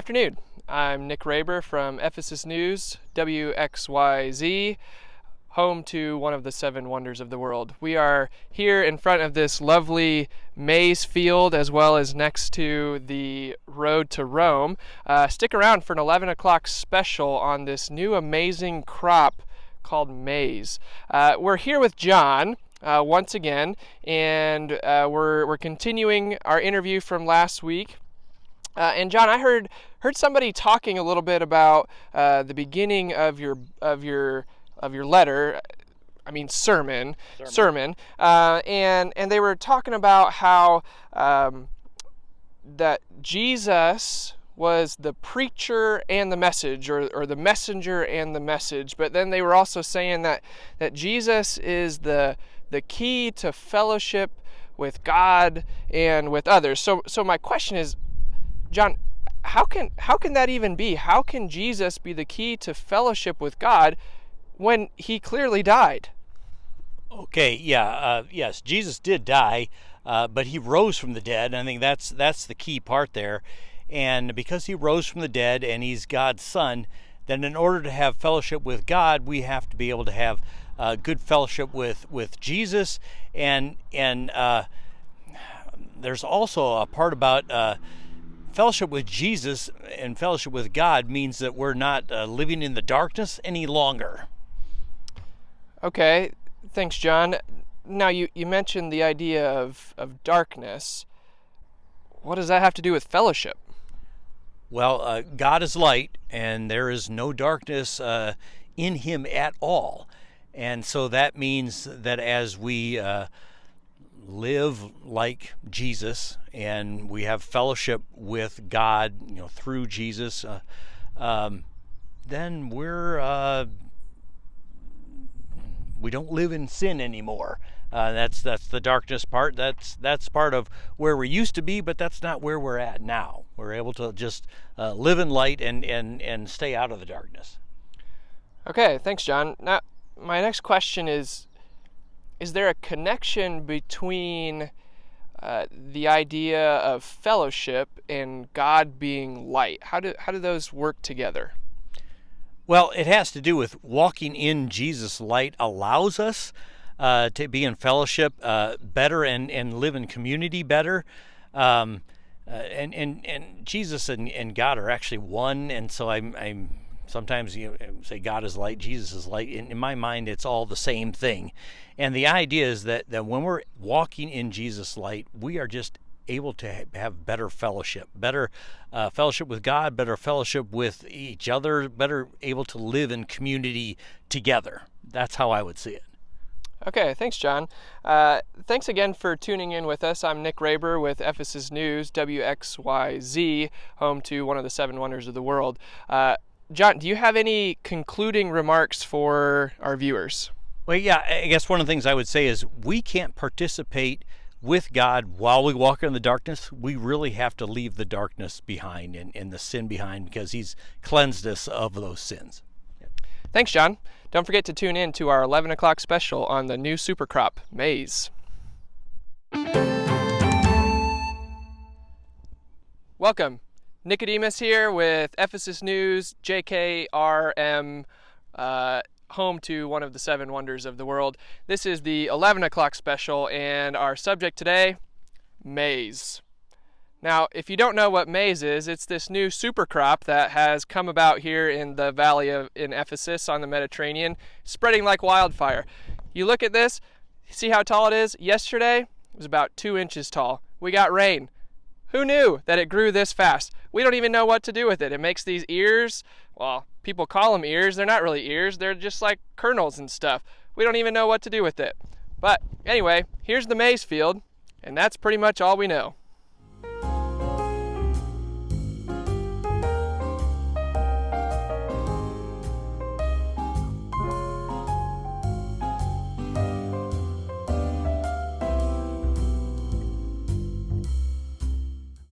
afternoon. I'm Nick Raber from Ephesus News, WXYZ, home to one of the seven wonders of the world. We are here in front of this lovely maize field as well as next to the road to Rome. Stick around for an 11 o'clock special on this new amazing crop called maize. We're here with John once again, and we're continuing our interview from last week. And John, I heard somebody talking a little bit about the beginning of your letter. I mean sermon. And they were talking about how that Jesus was the preacher and the message, or the messenger and the message. But then they were also saying that Jesus is the key to fellowship with God and with others. So my question is, John, how can that even be? How can Jesus be the key to fellowship with God when he clearly died? Okay, yes, Jesus did die, but he rose from the dead. I think that's the key part there. And because he rose from the dead and he's God's son, then in order to have fellowship with God, we have to be able to have good fellowship with Jesus. And there's also a part about fellowship with Jesus and fellowship with God means that we're not living in the darkness any longer. Okay, thanks, John. Now, you mentioned the idea of darkness. What does that have to do with fellowship? Well, God is light, and there is no darkness in him at all. And so that means that as we live like Jesus and we have fellowship with God, through Jesus, then we don't live in sin anymore. That's the darkness part. That's part of where we used to be, but that's not where we're at now. We're able to just live in light and stay out of the darkness. Okay, thanks, John. Now, my next question is there a connection between the idea of fellowship and God being light? How do those work together? Well, it has to do with walking in Jesus' light allows us to be in fellowship better and live in community better. And Jesus and God are actually one, and so I'm sometimes say God is light, Jesus is light. In my mind, it's all the same thing. And the idea is that when we're walking in Jesus' light, we are just able to have better fellowship with God, better fellowship with each other, better able to live in community together. That's how I would see it. Okay, thanks, John. Thanks again for tuning in with us. I'm Nick Raber with Ephesus News, WXYZ, home to one of the seven wonders of the world. John, do you have any concluding remarks for our viewers? Well, yeah, I guess one of the things I would say is we can't participate with God while we walk in the darkness. We really have to leave the darkness behind and the sin behind, because he's cleansed us of those sins. Thanks, John. Don't forget to tune in to our 11 o'clock special on the new super crop, maize. Welcome. Nicodemus here with Ephesus News, JKRM, home to one of the seven wonders of the world. This is the 11 o'clock special, and our subject today, maize. Now, if you don't know what maize is, it's this new super crop that has come about here in the valley in Ephesus on the Mediterranean, spreading like wildfire. You look at this, see how tall it is? Yesterday, it was about 2 inches tall. We got rain. Who knew that it grew this fast? We don't even know what to do with it. It makes these ears. Well, people call them ears. They're not really ears. They're just like kernels and stuff. We don't even know what to do with it. But anyway, here's the maize field, and that's pretty much all we know.